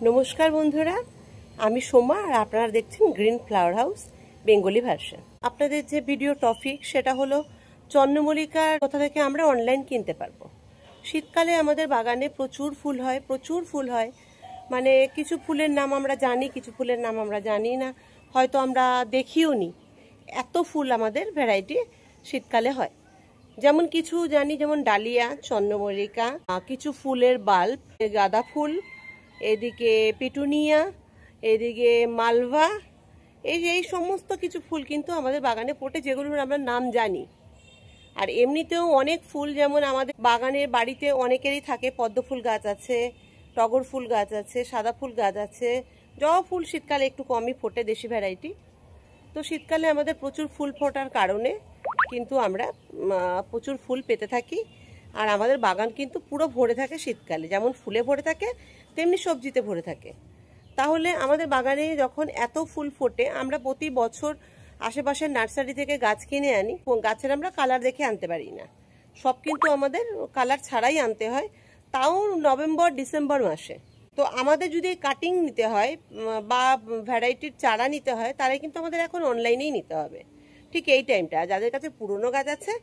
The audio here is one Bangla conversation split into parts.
নমস্কার বন্ধুরা, আমি সোমা আর আপনারা দেখছেন green flower house Bengali version. আপনাদের যে ভিডিও টপিক সেটা হলো চন্দ্রমল্লিকার কোথা থেকে আমরা অনলাইন কিনতে পারবো। শীতকালে আমাদের বাগানে প্রচুর ফুল হয়। মানে কিছু ফুলের নাম আমরা জানি, কিছু ফুলের নাম আমরা জানি না, হয়তো আমরা দেখিও নি। এত ফুল আমাদের ভ্যারাইটি শীতকালে হয়। যেমন কিছু জানি, যেমন ডালিয়া, চন্দ্রমল্লিকা, কিছু ফুলের বাল্ব, গাঁদা ফুল, এদিকে পিটুনিয়া, এদিকে মালভা, এই সমস্ত কিছু ফুল কিন্তু আমাদের বাগানে ফোটে, যেগুলোর আমরা নাম জানি। আর এমনিতেও অনেক ফুল, যেমন আমাদের বাগানের বাড়িতে অনেকেরই থাকে, পদ্ম ফুল গাছ আছে, টগর ফুল গাছ আছে, সাদা ফুল গাছ আছে। জবা ফুল শীতকালে একটু কমই ফোটে, দেশি ভ্যারাইটি। তো শীতকালে আমাদের প্রচুর ফুল ফোটার কারণে কিন্তু আমরা প্রচুর ফুল পেতে থাকি। আর আমাদের বাগান কিন্তু পুরো ভরে থাকে শীতকালে, যেমন ফুলে ভরে থাকে তেমনি সবজিতে ভরে থাকে। তাহলে আমাদের বাগানে যখন এত ফুল ফোটে, আমরা প্রতি বছর আশেপাশের নার্সারি থেকে গাছ কিনে আনি। গাছের আমরা কালার দেখে আনতে পারি না, সব কিন্তু আমাদের কালার ছাড়াই আনতে হয়, তাও নভেম্বর ডিসেম্বর মাসে। তো আমাদের যদি কাটিং নিতে হয় বা ভ্যারাইটির চারা নিতে হয়, তাহলে কিন্তু আমাদের এখন অনলাইনেই নিতে হবে। ঠিক এই টাইমটা যাদের কাছে পুরনো গাছ আছে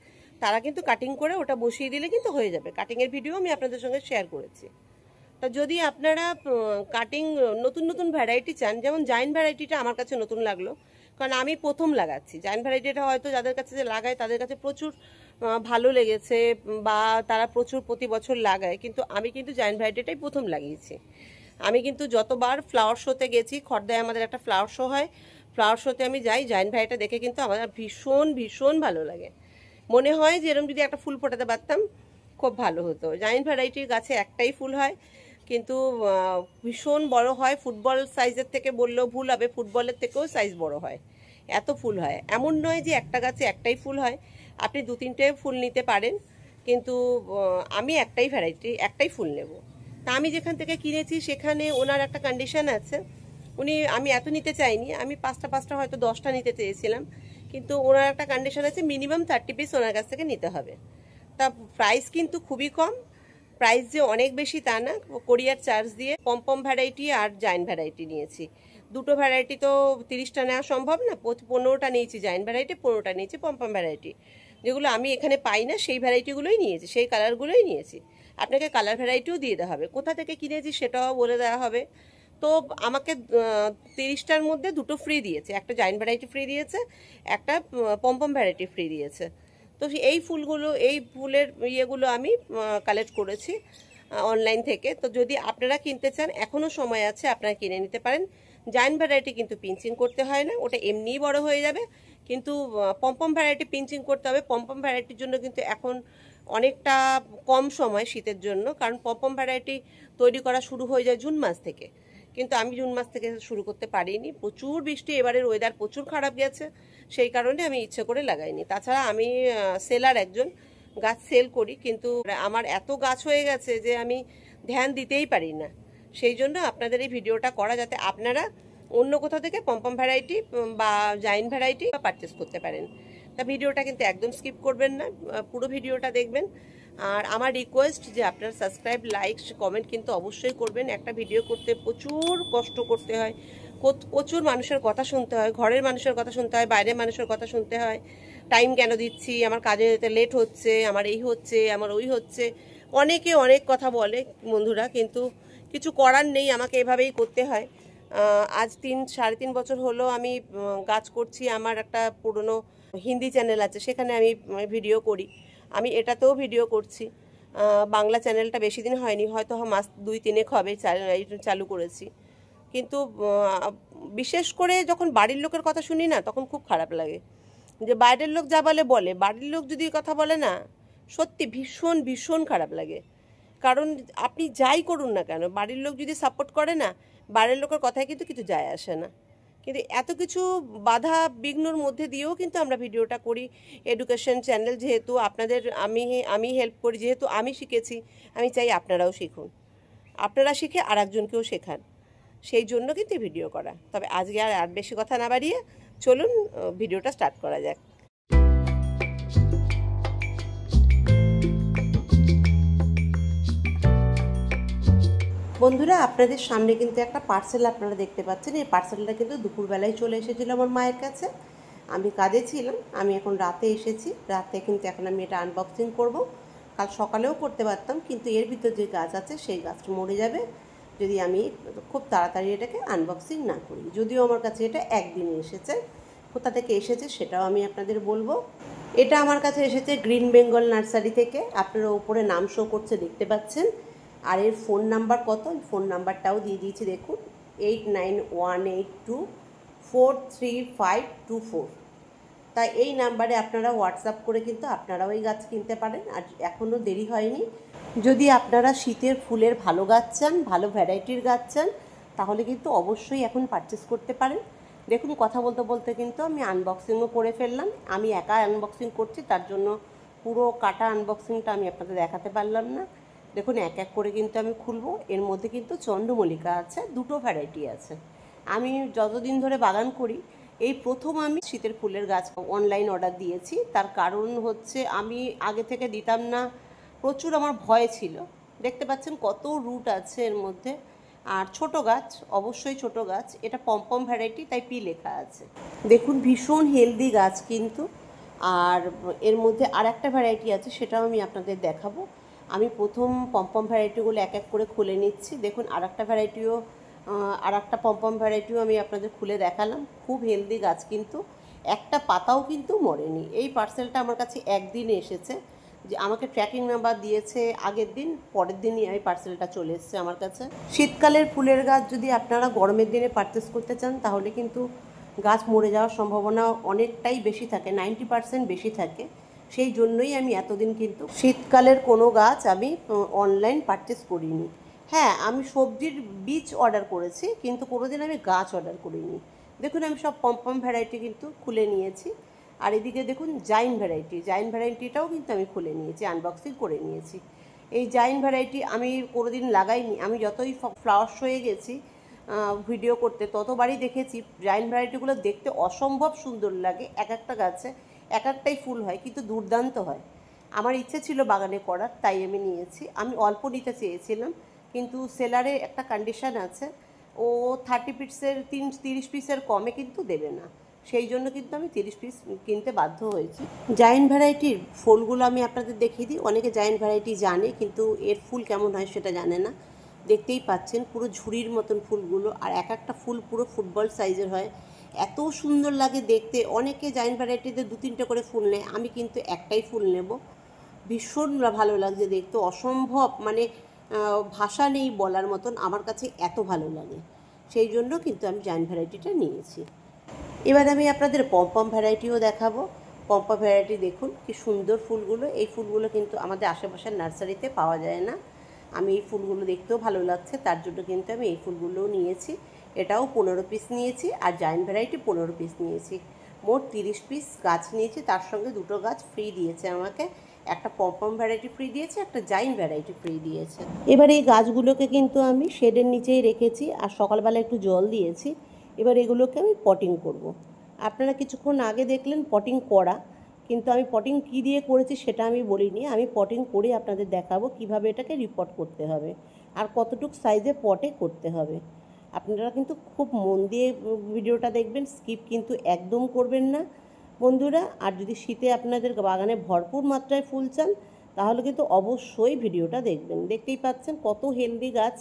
তারা কিন্তু কাটিং করে ওটা বসিয়ে দিলে কিন্তু হয়ে যাবে। কাটিংয়ের ভিডিও আমি আপনাদের সঙ্গে শেয়ার করেছি। তা যদি আপনারা কাটিং নতুন ভ্যারাইটি চান, যেমন জাইন ভ্যারাইটিটা আমার কাছে নতুন লাগলো, কারণ আমি প্রথম লাগাচ্ছি। জাইন ভ্যারাইটিটা হয়তো যাদের কাছে যে লাগায় তাদের কাছে প্রচুর ভালো লেগেছে বা তারা প্রচুর প্রতি বছর লাগায়, কিন্তু আমি কিন্তু জাইন ভ্যারাইটিটাই প্রথম লাগিয়েছি। আমি কিন্তু যতবার ফ্লাওয়ার শোতে গেছি, খড়দায় আমাদের একটা ফ্লাওয়ার শো হয়, ফ্লাওয়ার শোতে আমি যাই, জাইন ভ্যারাইটিটা দেখে কিন্তু আমার ভীষণ ভালো লাগে। মনে হয় যে এরকম যদি একটা ফুল ফোটাতে পারতাম খুব ভালো হতো। জাইন ভ্যারাইটির গাছে একটাই ফুল হয়, কিন্তু ভীষণ বড় হয়, ফুটবল সাইজের থেকে বললেও ভুল হবে, ফুটবলের থেকেও সাইজ বড় হয়, এত ফুল হয়। এমন নয় যে একটা গাছে একটাই ফুল হয়, আপনি 2-3টে ফুল নিতে পারেন, কিন্তু আমি একটাই ফুল নেব। তা আমি যেখান থেকে কিনেছি সেখানে ওনার একটা কন্ডিশন আছে, আমি এত নিতে চাইনি, আমি 5টা হয়তো 10টা নিতে চেয়েছিলাম, কিন্তু ওনার একটা কন্ডিশন আছে মিনিমাম 30 পিস ওনার কাছ থেকে নিতে হবে। তা প্রাইস কিন্তু খুবই কম, প্রাইস যে অনেক বেশি তা না। কোরিয়ার চার্জ দিয়ে পম্পম ভ্যারাইটি আর জাইন ভ্যারাইটি নিয়েছি। দুটো ভ্যারাইটি তো 30টা নেওয়া সম্ভব না, 15টা নিয়েছি জাইন ভ্যারাইটি, 15টা নিয়েছি পম্পম ভ্যারাইটি। যেগুলো আমি এখানে পাই না সেই ভ্যারাইটিগুলোই নিয়েছি, সেই কালারগুলোই নিয়েছি। আপনাকে কালার ভ্যারাইটিও দিয়ে দেওয়া হবে, কোথা থেকে কিনেছি সেটাও বলে দেওয়া হবে। তো আমাকে 30টার মধ্যে 2টো ফ্রি দিয়েছে, একটা জাইন ভ্যারাইটি ফ্রি দিয়েছে, একটা পম্পম ভ্যারাইটি ফ্রি দিয়েছে। তো এই ফুলের ইয়েগুলো আমি কালেক্ট করেছি অনলাইন থেকে। তো যদি আপনারা কিনতে চান এখনও সময় আছে, আপনারা কিনে নিতে পারেন। জাইন ভ্যারাইটি কিন্তু পিঞ্চিং করতে হয় না, ওটা এমনিই বড় হয়ে যাবে, কিন্তু পম্পম ভ্যারাইটি পিঞ্চিং করতে হবে। পম্পম ভ্যারাইটির জন্য কিন্তু এখন অনেকটা কম সময় শীতের জন্য, কারণ পম্পম ভ্যারাইটি তৈরি করা শুরু হয়ে যায় জুন মাস থেকে, কিন্তু আমি জুন মাস থেকে শুরু করতে পারিনি, প্রচুর বৃষ্টি, এবারের ওয়েদার প্রচুর খারাপ গেছে, সেই কারণে আমি ইচ্ছে করে লাগাইনি। তাছাড়া আমি সেলার একজন, গাছ সেল করি, কিন্তু আমার এত গাছ হয়ে গেছে যে আমি ধ্যান দিতেই পারি না। সেই জন্য আপনাদের এই ভিডিওটা করা, যাতে আপনারা অন্য কোথাও থেকে পম্পম ভ্যারাইটি বা জাইন ভ্যারাইটি পারচেস করতে পারেন। তা ভিডিওটা কিন্তু একদম স্কিপ করবেন না, পুরো ভিডিওটা দেখবেন। আর আমার রিকোয়েস্ট যে আপনারা সাবস্ক্রাইব, লাইক, কমেন্ট কিন্তু অবশ্যই করবেন। একটা ভিডিও করতে প্রচুর কষ্ট করতে হয়, প্রচুর মানুষের কথা শুনতে হয়, ঘরের মানুষের কথা শুনতে হয়, বাইরের মানুষের কথা শুনতে হয়। টাইম কেন দিচ্ছি, আমার কাজে যেতে লেট হচ্ছে, আমার এই হচ্ছে, আমার ওই হচ্ছে, অনেকে অনেক কথা বলে বন্ধুরা, কিন্তু কিছু করার নেই, আমাকে এভাবেই করতে হয়। আজ 3-3.5 বছর হলো আমি কাজ করছি। আমার একটা পুরনো হিন্দি চ্যানেল আছে, সেখানে আমি ভিডিও করি, আমি এটাতেও ভিডিও করছি। বাংলা চ্যানেলটা বেশি দিন হয়নি, হয়তো মাস 2-3 হবে চালু করেছি। কিন্তু বিশেষ করে যখন বাড়ির লোকের কথা শুনি না, তখন খুব খারাপ লাগে। যে বাইরের লোক যা বলে, বাড়ির লোক যদি কথা বলে না, সত্যি ভীষণ খারাপ লাগে। কারণ আপনি যাই করুন না কেন, বাড়ির লোক যদি সাপোর্ট করে না, বাইরের লোকের কথায় কিন্তু কিছু যায় আসে না। কিন্তু এত কিছু বাধা বিঘ্নর মধ্যে দিয়েও কিন্তু আমরা ভিডিওটা করি। এডুকেশন চ্যানেল যেহেতু, আপনাদের আমি হেল্প করি, যেহেতু আমি শিখেছি, আমি চাই আপনারাও শিখুন, আপনারা শিখে আর একজনকেও শেখান, সেই জন্য কিন্তু ভিডিও করা। তবে আজকে আর বেশি কথা না বাড়িয়ে চলুন ভিডিওটা স্টার্ট করা যাক। বন্ধুরা, আপনাদের সামনে কিন্তু একটা পার্সেল আপনারা দেখতে পাচ্ছেন। এই পার্সেলটা কিন্তু দুপুরবেলায় চলে এসেছিল আমার মায়ের কাছে। আমি কাজে ছিলাম, আমি এখন রাতে এসেছি। রাতে কিন্তু এখন আমি এটা আনবক্সিং করব। কাল সকালেও করতে পারতাম, কিন্তু এর ভিতর যে গাছ আছে সেই গাছটা মরে যাবে যদি আমি খুব তাড়াতাড়ি এটাকে আনবক্সিং না করি। যদিও আমার কাছে এটা একদিনে এসেছে, কোথা থেকে এসেছে সেটাও আমি আপনাদের বলবো। এটা আমার কাছে এসেছে গ্রিন বেঙ্গল নার্সারি থেকে। আপনারা উপরে নাম শো করছে, দেখতে পাচ্ছেন। আর এর ফোন নাম্বার কত, ফোন নাম্বারটাও দিয়ে দিয়েছি, দেখুন 8918243524। তাই এই নাম্বারে আপনারা হোয়াটসঅ্যাপ করে কিন্তু আপনারাও এই গাছ কিনতে পারেন। আর এখনও দেরি হয়নি। যদি আপনারা শীতের ফুলের ভালো গাছ চান, ভালো ভ্যারাইটির গাছ চান, তাহলে কিন্তু অবশ্যই এখন পারচেস করতে পারেন। দেখুন, কথা বলতে বলতে কিন্তু আমি আনবক্সিংও করে ফেললাম। আমি একা আনবক্সিং করছি, তার জন্য পুরো কাটা আনবক্সিংটা আমি আপনাদের দেখাতে পারলাম না। দেখুন, এক এক করে কিন্তু আমি খুলবো। এর মধ্যে কিন্তু চন্দ্রমল্লিকা আছে, দুটো ভ্যারাইটি আছে। আমি যতদিন ধরে বাগান করি, এই প্রথম আমি শীতের ফুলের গাছ অনলাইন অর্ডার দিয়েছি। তার কারণ হচ্ছে আমি আগে থেকে দিতাম না, প্রচুর আমার ভয় ছিল। দেখতে পাচ্ছেন কত রুট আছে এর মধ্যে। আর ছোট গাছ, অবশ্যই ছোট গাছ। এটা পমপম ভ্যারাইটি, তাই পি লেখা আছে। দেখুন, ভীষণ হেলদি গাছ কিন্তু। আর এর মধ্যে আর একটা ভ্যারাইটি আছে, সেটাও আমি আপনাদের দেখাবো। আমি প্রথম পমপম ভ্যারাইটিগুলো এক এক করে খুলে নিচ্ছি। দেখুন, আর একটা পমপম ভ্যারাইটিও আমি আপনাদের খুলে দেখালাম। খুব হেলদি গাছ কিন্তু, একটা পাতাও কিন্তু মরেনি। এই পার্সেলটা আমার কাছে একদিনে এসেছে। যে আমাকে ট্র্যাকিং নাম্বার দিয়েছে আগের দিন, পরের দিনই এই পার্সেলটা চলে এসেছে আমার কাছে। শীতকালের ফুলের গাছ যদি আপনারা গরমের দিনে পারচেস করতে চান, তাহলে কিন্তু গাছ মরে যাওয়ার সম্ভাবনা অনেকটাই বেশি থাকে, 90% বেশি থাকে। সেই জন্যই আমি এতদিন কিন্তু শীতকালের কোনো গাছ আমি অনলাইন পারচেস করিনি। হ্যাঁ, আমি সবজির বীজ অর্ডার করেছি, কিন্তু কোনোদিন আমি গাছ অর্ডার করিনি। দেখুন, আমি সব পমপম ভ্যারাইটি কিন্তু খুলে নিয়েছি। আর এদিকে দেখুন জাইন ভ্যারাইটিটাও কিন্তু আমি খুলে নিয়েছি, আনবক্সিং করে নিয়েছি। এই জাইন ভ্যারাইটি আমি কোনোদিন লাগাইনি। আমি যতই ফ্লাওয়ার শোয়ে গেছি ভিডিও করতে, ততবারই দেখেছি জাইন ভ্যারাইটিগুলো দেখতে অসম্ভব সুন্দর লাগে। এক একটা গাছে এক একটাই ফুল হয়, কিন্তু দুর্দান্ত হয়। আমার ইচ্ছে ছিল বাগানে করার, তাই আমি নিয়েছি। আমি অল্প নিতে চেয়েছিলাম, কিন্তু সেলারে একটা কন্ডিশান আছে, ও 30 পিসের কমে কিন্তু দেবে না। সেই জন্য কিন্তু আমি 30 পিস কিনতে বাধ্য হয়েছি। জায়েন্ট ভ্যারাইটির ফুলগুলো আমি আপনাদের দেখিয়ে দিই। অনেকে জায়েন্ট ভ্যারাইটি জানে, কিন্তু এর ফুল কেমন হয় সেটা জানে না। দেখতেই পাচ্ছেন পুরো ঝুড়ির মতন ফুলগুলো, আর এক একটা ফুল পুরো ফুটবল সাইজের হয়। এত সুন্দর লাগে দেখতে। অনেকে জায়েন্ট ভ্যারাইটিতে 2-3টে করে ফুল নেয়, আমি কিন্তু একটাই ফুল নেব। ভীষণ ভালো লাগছে দেখতে, অসম্ভব, মানে ভাষা নেই বলার মতন। আমার কাছে এত ভালো লাগে, সেই জন্য কিন্তু আমি জায়েন্ট ভ্যারাইটিটা নিয়েছি। এবার আমি আপনাদের পমপম ভ্যারাইটিও দেখাবো। পমপম ভ্যারাইটি দেখুন কি সুন্দর ফুলগুলো। এই ফুলগুলো কিন্তু আমাদের আশেপাশের নার্সারিতে পাওয়া যায় না। আমি এই ফুলগুলো দেখতেও ভালো লাগছে, তার জন্য কিন্তু আমি এই ফুলগুলোও নিয়েছি। এটাও 15 পিস নিয়েছি, আর জায়েন্ট ভ্যারাইটি 15 পিস নিয়েছি। মোট 30 পিস গাছ নিয়েছি। তার সঙ্গে 2টো গাছ ফ্রি দিয়েছে আমাকে। একটা পমপম ভ্যারাইটি ফ্রি দিয়েছে, একটা জায়েন্ট ভ্যারাইটি ফ্রি দিয়েছে। এবার এই গাছগুলোকে কিন্তু আমি শেডের নিচেই রেখেছি, আর সকালবেলা একটু জল দিয়েছি। এবার এগুলোকে আমি পটিং করব। আপনারা কিছুক্ষণ আগে দেখলেন পটিং করা, কিন্তু আমি পটিং কী দিয়ে করেছি সেটা আমি বলিনি। আমি পটিং করে আপনাদের দেখাবো কিভাবে এটাকে রিপোর্ট করতে হবে, আর কতটুকু সাইজে পটে করতে হবে। আপনারা কিন্তু খুব মন দিয়ে ভিডিওটা দেখবেন, স্কিপ কিন্তু একদম করবেন না বন্ধুরা। আর যদি শীতে আপনাদের বাগানে ভরপুর মাত্রায় ফুল চান, তাহলে কিন্তু অবশ্যই ভিডিওটা দেখবেন। দেখতেই পাচ্ছেন কত হেলদি গাছ।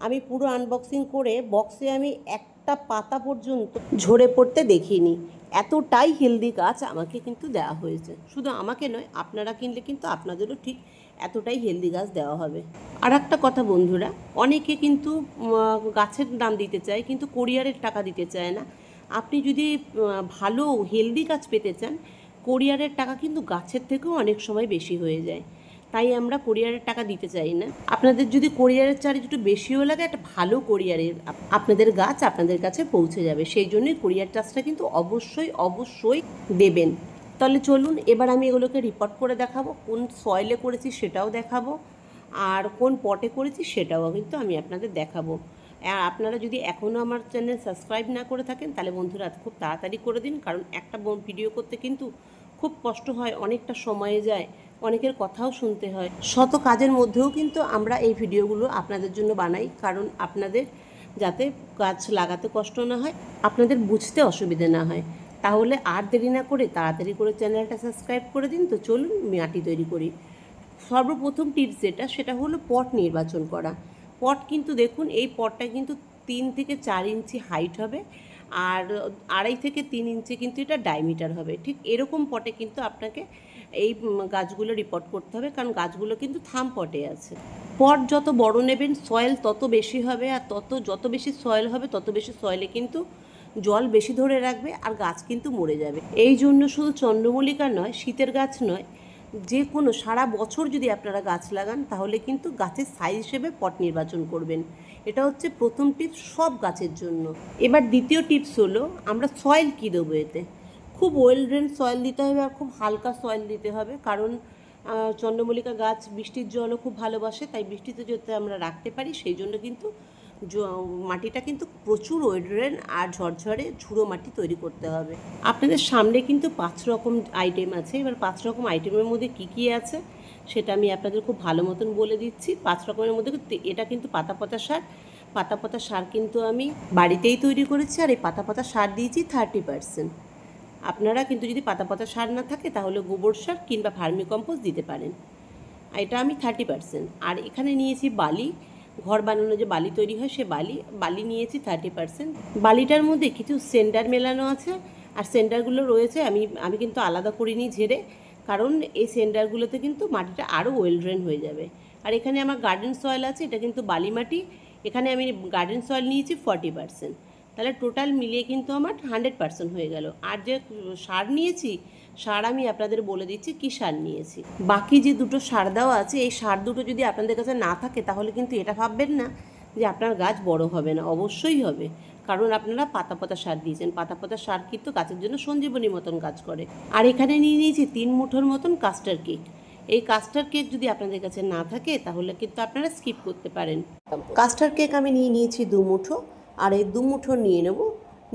আমি পুরো আনবক্সিং করে বক্সে আমি একটা পাতা পর্যন্ত ঝরে পড়তে দেখিনি। এতটাই হেলদি গাছ আমাকে কিন্তু দেওয়া হয়েছে। শুধু আমাকে নয়, আপনারা কিনলে কিন্তু আপনাদেরও ঠিক এতটাই হেলদি গাছ দেওয়া হবে। আর একটা কথা বন্ধুরা, অনেকে কিন্তু গাছের দাম দিতে চায়, কিন্তু কোরিয়ারের টাকা দিতে চায় না। আপনি যদি ভালো হেলদি গাছ পেতে চান, কোরিয়ারের টাকা কিন্তু গাছের থেকেও অনেক সময় বেশি হয়ে যায়। তাই আমরা কোরিয়ারের টাকা দিতে চাই না। আপনাদের যদি কোরিয়ারের চার্জ একটু বেশিও লাগে, একটা ভালো কোরিয়ারের আপনাদের গাছ আপনাদের কাছে পৌঁছে যাবে। সেই জন্যই কোরিয়ার চার্জটা কিন্তু অবশ্যই দেবেন। তাহলে চলুন, এবার আমি এগুলোকে রিপোর্ট করে দেখাবো। কোন সয়েলে করেছি সেটাও দেখাবো, আর কোন পটে করেছি সেটাও কিন্তু আমি আপনাদের দেখাবো। আর আপনারা যদি এখনও আমার চ্যানেল সাবস্ক্রাইব না করে থাকেন, তাহলে বন্ধুরা খুব তাড়াতাড়ি করে দিন, কারণ একটা ভিডিও করতে কিন্তু খুব কষ্ট হয়, অনেকটা সময়ে যায়। অনেকের কথাও শুনতে হয়। শত কাজের মধ্যেও কিন্তু আমরা এই ভিডিওগুলো আপনাদের জন্য বানাই, কারণ আপনাদের যাতে গাছ লাগাতে কষ্ট না হয়, আপনাদের বুঝতে অসুবিধে না হয়। তাহলে আর দেরি না করে তাড়াতাড়ি করে চ্যানেলটা সাবস্ক্রাইব করে দিন। তো চলুন মাটি তৈরি করি। সর্বপ্রথম টিপস সেটা হলো পট নির্বাচন করা। পট কিন্তু দেখুন, এই পটটা কিন্তু 3 থেকে 4 ইঞ্চি হাইট হবে, আর 2.5 থেকে 3 ইঞ্চি কিন্তু এটা ডায়ামিটার হবে। ঠিক এরকম পটে কিন্তু আপনাকে এই গাছগুলো রিপোর্ট করতে হবে, কারণ গাছগুলো কিন্তু থাম পটে আছে। পট যত বড় নেবেন সয়েল তত বেশি হবে, আর যত বেশি সয়েল হবে তত বেশি সয়েলে কিন্তু জল বেশি ধরে রাখবে আর গাছ কিন্তু মরে যাবে। এই জন্য শুধু চন্দ্রমল্লিকা নয়, শীতের গাছ নয়, যে কোনো সারা বছর যদি আপনারা গাছ লাগান তাহলে কিন্তু গাছের সাইজ হিসেবে পট নির্বাচন করবেন। এটা হচ্ছে প্রথম টিপস সব গাছের জন্য। এবার দ্বিতীয় টিপস হলো আমরা সয়েল কী দেবো এতে। খুব ওয়েল ড্রেন সয়েল দিতে হবে আর খুব হালকা সয়েল দিতে হবে, কারণ চন্দ্রমল্লিকা গাছ বৃষ্টির জলও খুব ভালোবাসে, তাই বৃষ্টিতে যাতে আমরা রাখতে পারি সেই জন্য কিন্তু মাটিটা কিন্তু প্রচুর ওয়েল ড্রেন আর ঝরঝরে ঝুড়ো মাটি তৈরি করতে হবে। আপনাদের সামনে কিন্তু 5 রকম আইটেম আছে। এবার 5 রকম আইটেমের মধ্যে কী কী আছে সেটা আমি আপনাদের খুব ভালো মতন বলে দিচ্ছি। 5 রকমের মধ্যে এটা কিন্তু পাতাপোতা সার। পাতাপোতা সার কিন্তু আমি বাড়িতেই তৈরি করেছি, আর এই পাতাপোতা সার দিয়েছি 30%। আপনারা কিন্তু যদি পাতাপোতা সার না থাকে তাহলে গোবর সার কিংবা ভার্মি কম্পোস্ট দিতে পারেন। এটা আমি 30%। আর এখানে নিয়েছি বালি, ঘর বানানো যে বালি তৈরি হয় সে বালি নিয়েছি 30%। বালিটার মধ্যে কিছু সেন্ডার মেলানো আছে, আর সেন্ডারগুলো রয়েছে আমি কিন্তু আলাদা করিনি ঝেড়ে, কারণ এই সেন্ডারগুলোতে কিন্তু মাটিটা আরও ওয়েল ড্রেন হয়ে যাবে। আর এখানে আমার গার্ডেন সয়েল আছে, এটা কিন্তু বালি মাটি, এখানে আমি গার্ডেন সয়েল নিয়েছি 40%। তাহলে টোটাল মিলিয়ে কিন্তু আমার 100% হয়ে গেল। আর যে সার নিয়েছি, সার আমি আপনাদের বলে দিচ্ছি কী সার নিয়েছি। বাকি যে দুটো সার দেওয়া আছে, এই সার দুটো যদি আপনাদের কাছে না থাকে তাহলে কিন্তু এটা ভাববেন না যে আপনার গাছ বড় হবে না, অবশ্যই হবে, কারণ আপনারা পাতাপোতা সার দিয়েছেন। পাতাপোতা সার কিন্তু গাছের জন্য সঞ্জীবনী মতন কাজ করে। আর এখানে নিয়ে নিয়েছি 3 মুঠোর মতন কাস্টার কেক। এই কাস্টার কেক যদি আপনাদের কাছে না থাকে তাহলে কিন্তু আপনারা স্কিপ করতে পারেন। কাস্টার কেক আমি নিয়ে নিয়েছি 2 মুঠো, আর এই 2 মুঠো নিয়ে নেব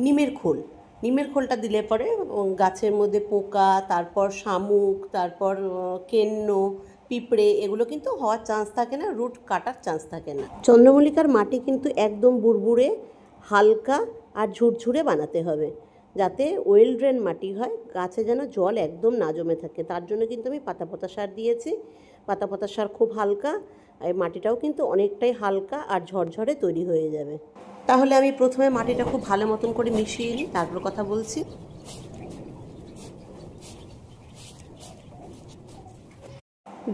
নিমের খোল। নিমের খোলটা দিলে পরে গাছের মধ্যে পোকা, তারপর শামুক, তারপর কেন্ন, পিঁপড়ে এগুলো কিন্তু হওয়ার চান্স থাকে না, রুট কাটার চান্স থাকে না। চন্দ্রমল্লিকার মাটি কিন্তু একদম বুড়বুড়ে, হালকা আর ঝুরঝুরে বানাতে হবে, যাতে ওয়েল ড্রেন মাটি হয়, গাছে যেন জল একদম না জমে থাকে। তার জন্য কিন্তু আমি পাতাপোতা সার দিয়েছি। পাতাপোতা সার খুব হালকা, এই মাটিটাও কিন্তু অনেকটাই হালকা আর ঝরঝরে তৈরি হয়ে যাবে। তাহলে আমি প্রথমে মাটিটা খুব ভালো মতন করে মিশিয়ে নিই, তারপর কথা বলছি।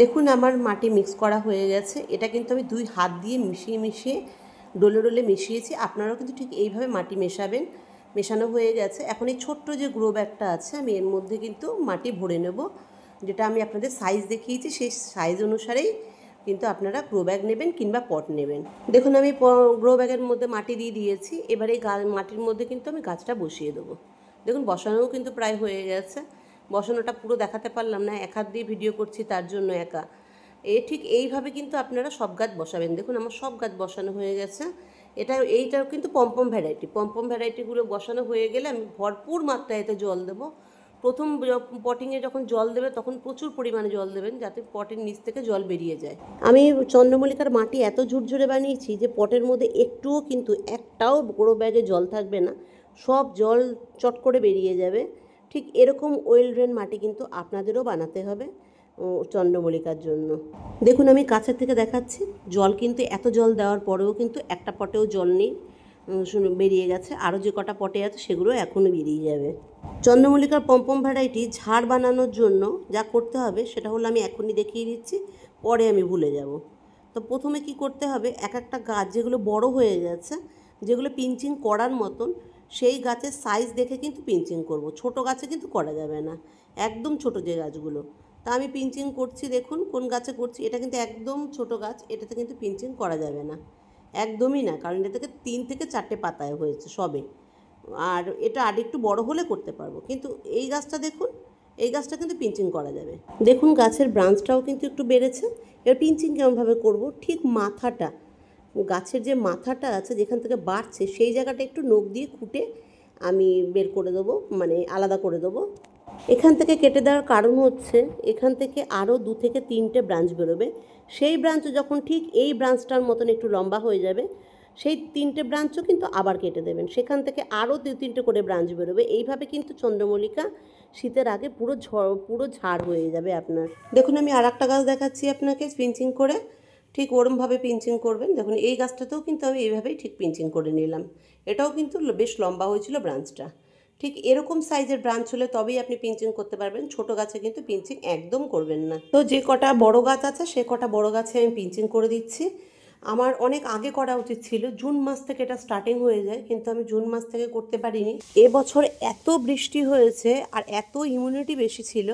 দেখুন আমার মাটি মিক্স করা হয়ে গেছে। এটা কিন্তু আমি 2 হাত দিয়ে মিশিয়ে ডলে ডলে মিশিয়েছি। আপনারাও কিন্তু ঠিক এইভাবে মাটি মেশাবেন। মেশানো হয়ে গেছে। এখন এই ছোট্ট যে গ্রো ব্যাগটা আছে আমি এর মধ্যে কিন্তু মাটি ভরে নেব, যেটা আমি আপনাদের সাইজ দেখিয়েছি সেই সাইজ অনুসারেই কিন্তু আপনারা গ্রো ব্যাগ নেবেন কিংবা পট নেবেন। দেখুন আমি গ্রো ব্যাগের মধ্যে মাটি দিয়ে দিয়েছি। এবার এই মাটির মধ্যে কিন্তু আমি গাছটা বসিয়ে দেবো। দেখুন বসানোও কিন্তু প্রায় হয়ে গেছে। বসানোটা পুরো দেখাতে পারলাম না, এক হাত দিয়ে ভিডিও করছি তার জন্য একা। ঠিক এইভাবে কিন্তু আপনারা সব গাছ বসাবেন। দেখুন আমার সব গাছ বসানো হয়ে গেছে। এইটাও কিন্তু পম্পম ভ্যারাইটিগুলো বসানো হয়ে গেলে আমি ভরপুর মাত্রায় এতে জল দেবো। প্রথম পটিংয়ে যখন জল দেবে তখন প্রচুর পরিমাণে জল দেবেন, যাতে পটের নিচ থেকে জল বেরিয়ে যায়। আমি চন্দ্রমল্লিকার মাটি এত ঝুরঝুরে বানিয়েছি যে পটের মধ্যে একটুও কিন্তু একটাও বড় ব্যাগে জল থাকবে না, সব জল চট করে বেরিয়ে যাবে। ঠিক এরকম ওয়েল ড্রেন মাটি কিন্তু আপনাদেরও বানাতে হবে চন্দ্রমল্লিকার জন্য। দেখুন আমি কাছের থেকে দেখাচ্ছি, জল কিন্তু এত জল দেওয়ার পরেও কিন্তু একটা পটেও জল নেই, বেরিয়ে গেছে। আরও যে কটা পটে আছে সেগুলো এখনও বেরিয়ে যাবে। চন্দ্রমল্লিকার পম্পম ভ্যারাইটি ঝাড় বানানোর জন্য যা করতে হবে সেটা হলো আমি এখনই দেখিয়ে দিচ্ছি, পরে আমি ভুলে যাব। তো প্রথমে কি করতে হবে, একটা গাছ যেগুলো বড় হয়ে গেছে, যেগুলো পিঞ্চিং করার মতন, সেই গাছের সাইজ দেখে কিন্তু পিঞ্চিং করব। ছোট গাছে কিন্তু করা যাবে না, একদম ছোট যে গাছগুলো। তা আমি পিঞ্চিং করছি, দেখুন কোন গাছে করছি। এটা কিন্তু একদম ছোট গাছ, এটাতে কিন্তু পিঞ্চিং করা যাবে না, একদমই না, কারণ এটা থেকে 3 থেকে 4টে পাতায় হয়েছে সবে। আর এটা আর একটু বড় হলে করতে পারবো, কিন্তু এই গাছটা দেখুন, এই গাছটা কিন্তু পিঞ্চিং করা যাবে। দেখুন গাছের ব্রাঞ্চটাও কিন্তু একটু বেড়েছে। এবার পিঞ্চিং কেমনভাবে করব, ঠিক মাথাটা, গাছের যে মাথাটা আছে যেখান থেকে বাড়ছে সেই জায়গাটা একটু নখ দিয়ে খুঁটে আমি বের করে দেবো, মানে আলাদা করে দেবো। এখান থেকে কেটে দেওয়ার কারণ হচ্ছে এখান থেকে আরও 2 থেকে 3টে ব্রাঞ্চ বেরোবে। সেই ব্রাঞ্চ যখন ঠিক এই ব্রাঞ্চটার মতন একটু লম্বা হয়ে যাবে, সেই 3টে ব্রাঞ্চও কিন্তু আবার কেটে দেবেন। সেখান থেকে আরও 2-3টে করে ব্রাঞ্চ বেরোবে। এইভাবে কিন্তু চন্দ্রমল্লিকা শীতের আগে পুরো ঝাড় হয়ে যাবে আপনার। দেখুন আমি আর একটা গাছ দেখাচ্ছি আপনাকে পিঞ্চিং করে, ঠিক ওরমভাবে পিঞ্চিং করবেন। দেখুন এই গাছটাতেও কিন্তু আমি এইভাবেই ঠিক পিঞ্চিং করে নিলাম। এটাও কিন্তু বেশ লম্বা হয়েছিল ব্রাঞ্চটা। ঠিক এরকম সাইজের ব্রাঞ্চ হলে তবেই আপনি পিঞ্চিং করতে পারবেন। ছোট গাছে কিন্তু পিঞ্চিং একদম করবেন না। তো যে কটা বড় গাছ আছে সে কটা বড় গাছে আমি পিঞ্চিং করে দিচ্ছি। আমার অনেক আগে করা উচিত ছিল, জুন মাস থেকে এটা স্টার্টিং হয়ে যায়, কিন্তু আমি জুন মাস থেকে করতে পারিনি। এবছর এত বৃষ্টি হয়েছে আর এত ইমিউনিটি বেশি ছিল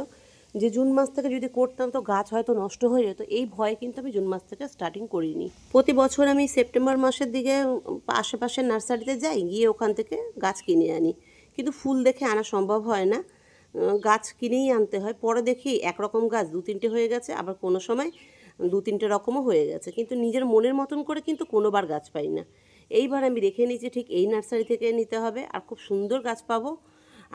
যে জুন মাস থেকে যদি করতাম তো গাছ হয়তো নষ্ট হয়ে যেত। এই ভয়ে কিন্তু আমি জুন মাস থেকে স্টার্টিং করিনি। প্রতি বছর আমি সেপ্টেম্বর মাসের দিকে আশেপাশের নার্সারিতে যাই, গিয়ে ওখান থেকে গাছ কিনে আনি, কিন্তু ফুল দেখে আনা সম্ভব হয় না, গাছ কিনেই আনতে হয়। পরে দেখি একরকম গাছ 2-3টে হয়ে গেছে, আবার কোনো সময় 2-3টে রকমও হয়ে গেছে, কিন্তু নিজের মনের মতন করে কিন্তু কোনোবার গাছ পাই না। এইবার আমি দেখে নিয়েছি ঠিক এই নার্সারি থেকে নিতে হবে, আর খুব সুন্দর গাছ পাবো,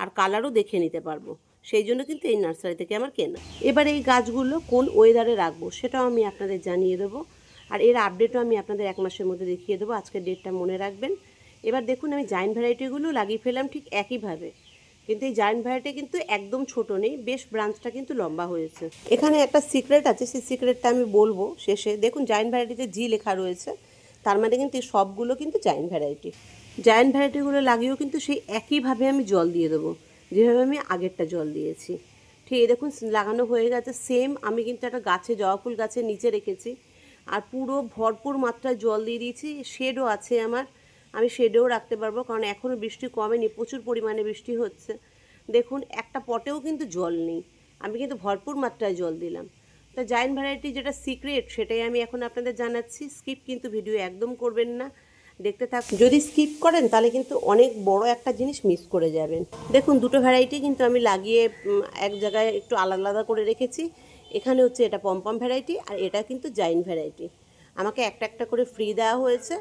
আর কালারও দেখে নিতে পারবো। সেই জন্য কিন্তু এই নার্সারি থেকে আমার কেনা। এবার এই গাছগুলো কোন ওয়েদারে রাখবো সেটাও আমি আপনাদের জানিয়ে দেবো, আর এর আপডেটও আমি আপনাদের 1 মাসের মধ্যে দেখিয়ে দেবো। আজকের ডেটটা মনে রাখবেন। এবার দেখুন আমি জায়েন্ট ভ্যারাইটিগুলো লাগিয়ে ফেলাম ঠিক একইভাবে, কিন্তু এই জায়েন্ট ভ্যারাইটি কিন্তু একদম ছোট নেই, বেশ ব্রাঞ্চটা কিন্তু লম্বা হয়েছে। এখানে একটা সিক্রেট আছে, সেই সিক্রেটটা আমি বলবো শেষে। দেখুন জায়েন্ট ভ্যারাইটিতে জি লেখা রয়েছে, তার মানে কিন্তু সবগুলো কিন্তু জায়েন্ট ভ্যারাইটি। জায়েন্ট ভ্যারাইটিগুলো লাগিয়েও কিন্তু সেই একইভাবে আমি জল দিয়ে দেবো, যেভাবে আমি আগেরটা জল দিয়েছি। ঠিক এই দেখুন লাগানো হয়ে গেছে। সেম আমি কিন্তু একটা গাছে, জবা ফুল গাছের নিচে রেখেছি, আর পুরো ভরপুর মাত্রায় জল দিয়ে দিয়েছি। শেডও আছে আমার, আমি শেডেও রাখতে পারবো, কারণ এখনও বৃষ্টি কমেনি, প্রচুর পরিমাণে বৃষ্টি হচ্ছে। দেখুন একটা পটেও কিন্তু জল নেই, আমি কিন্তু ভরপুর মাত্রায় জল দিলাম। তো জায়েন্ট ভ্যারাইটি যেটা সিক্রেট সেটাই আমি এখন আপনাদের জানাচ্ছি। স্কিপ কিন্তু ভিডিও একদম করবেন না, দেখতে থাক। যদি স্কিপ করেন তাহলে কিন্তু অনেক বড় একটা জিনিস মিস করে যাবেন। দেখুন দুটো ভ্যারাইটি কিন্তু আমি লাগিয়ে এক জায়গায় একটু আলাদা আলাদা করে রেখেছি। এখানে হচ্ছে এটা পমপম ভ্যারাইটি, আর এটা কিন্তু জায়েন্ট ভ্যারাইটি। আমাকে একটা একটা করে ফ্রি দেওয়া হয়েছে।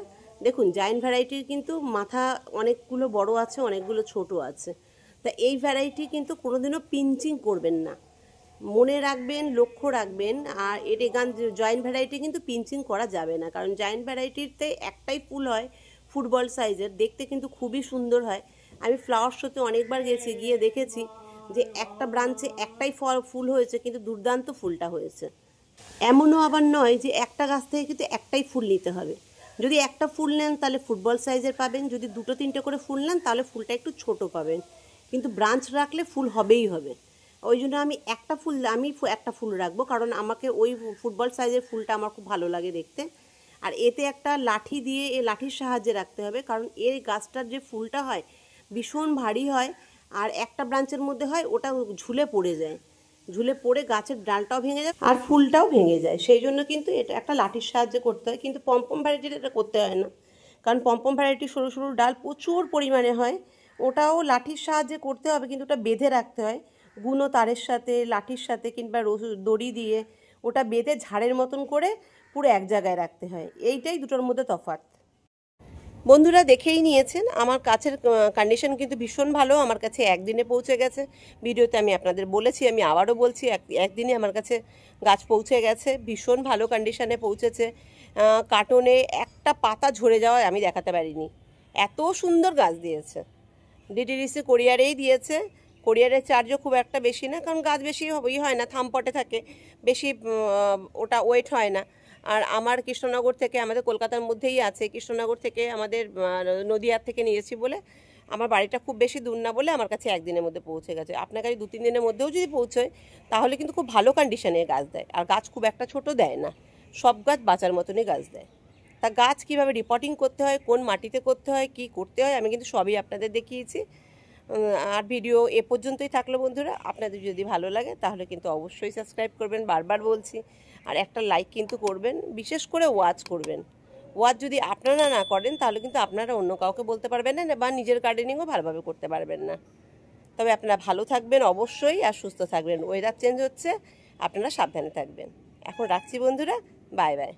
দেখুন জায়েন্ট ভ্যারাইটির কিন্তু মাথা অনেকগুলো বড় আছে, অনেকগুলো ছোট আছে। তা এই ভ্যারাইটি কিন্তু কোনোদিনও পিঞ্চিং করবেন না, মনে রাখবেন, লক্ষ্য রাখবেন। আর এর জয়েন্ট ভ্যারাইটি কিন্তু পিঞ্চিং করা যাবে না, কারণ জয়েন্ট ভ্যারাইটিতে একটাই ফুল হয় ফুটবল সাইজের, দেখতে কিন্তু খুবই সুন্দর হয়। আমি ফ্লাওয়ার শোতে অনেকবার গেছি, গিয়ে দেখেছি যে একটা ব্রাঞ্চে একটাই ফুল হয়েছে, কিন্তু দুর্দান্ত ফুলটা হয়েছে। এমনও আবার নয় যে একটা গাছ থেকে কিন্তু একটাই ফুল নিতে হবে। যদি একটা ফুল নেন তাহলে ফুটবল সাইজের পাবেন, যদি 2-3টে করে ফুল নেন তাহলে ফুলটা একটু ছোট পাবেন, কিন্তু ব্রাঞ্চ রাখলে ফুল হবেই হবে। ওই জন্য আমি একটা ফুল রাখবো, কারণ আমাকে ওই ফুটবল সাইজের ফুলটা আমার খুব ভালো লাগে দেখতে। আর এতে একটা লাঠি দিয়ে, এই লাঠির সাহায্যে রাখতে হবে, কারণ এই গাছটার যে ফুলটা হয় ভীষণ ভারী হয়, আর একটা ব্রাঞ্চের মধ্যে হয় ওটা ঝুলে পড়ে যায়, ঝুলে পড়ে গাছের ডালটাও ভেঙে যায় আর ফুলটাও ভেঙে যায়। সেই জন্য কিন্তু এটা একটা লাঠির সাহায্যে করতে হয়, কিন্তু পমপম ভ্যারাইটির এটা করতে হয় না, কারণ পমপম ভ্যারাইটি সরু সরু ডাল প্রচুর পরিমাণে হয়। ওটাও লাঠির সাহায্যে করতে হবে, কিন্তু ওটা বেঁধে রাখতে হয় গুনো তারের সাথে, লাঠির সাথে, কিংবা দড়ি দিয়ে ওটা বেঁধে ঝাড়ের মতন করে পুরো এক জায়গায় রাখতে হয়। এইটাই দুটোর মধ্যে তফাৎ। বন্ধুরা দেখেই নিয়েছেন আমার গাছের কন্ডিশন কিন্তু ভীষণ ভালো, আমার কাছে একদিনে পৌঁছে গেছে। ভিডিওতে আমি আপনাদের বলেছি, আমি আবারও বলছি, একদিনে আমার কাছে গাছ পৌঁছে গেছে, ভীষণ ভালো কন্ডিশনে পৌঁছেছে। কার্টনে একটা পাতা ঝরে যাওয়ায় আমি দেখাতে পারিনি, এত সুন্দর গাছ দিয়েছে। ডিটিডিসি কোরিয়ারেই দিয়েছে, কোরিয়ারের চার্জও খুব একটা বেশি না, কারণ গাছ বেশি হয় না, থামপটে থাকে, বেশি ওটা ওয়েট হয় না। আর আমার কৃষ্ণনগর থেকে, আমাদের কলকাতার মধ্যেই আছে, কৃষ্ণনগর থেকে আমাদের নদিয়ার থেকে নিয়েছি বলে আমার বাড়িটা খুব বেশি দূর না বলে আমার কাছে একদিনের মধ্যে পৌঁছে গেছে। আপনার কাছে 2-3 দিনের মধ্যেও যদি পৌঁছয় তাহলে কিন্তু খুব ভালো কন্ডিশনে গাছ দেয়, আর গাছ খুব একটা ছোট দেয় না, সব গাছ বাঁচার মতনই গাছ দেয়। তা গাছ কীভাবে রিপোর্টিং করতে হয়, কোন মাটিতে করতে হয়, কি করতে হয়, আমি কিন্তু সবই আপনাদের দেখিয়েছি। আর ভিডিও এ পর্যন্তই থাকলো বন্ধুরা। আপনাদের যদি ভালো লাগে তাহলে কিন্তু অবশ্যই সাবস্ক্রাইব করবেন, বারবার বলছি, আর একটা লাইক কিন্তু করবেন, বিশেষ করে ওয়াচ করবেন। ওয়াচ যদি আপনারা না করেন তাহলে কিন্তু আপনারা অন্য কাউকে বলতে পারবেন না, বা নিজের গার্ডেনিংও ভালোভাবে করতে পারবেন না। তবে আপনারা ভালো থাকবেন অবশ্যই, আর সুস্থ থাকবেন। ওয়েদার চেঞ্জ হচ্ছে, আপনারা সাবধানে থাকবেন। এখন রাখছি বন্ধুরা, বাই বাই।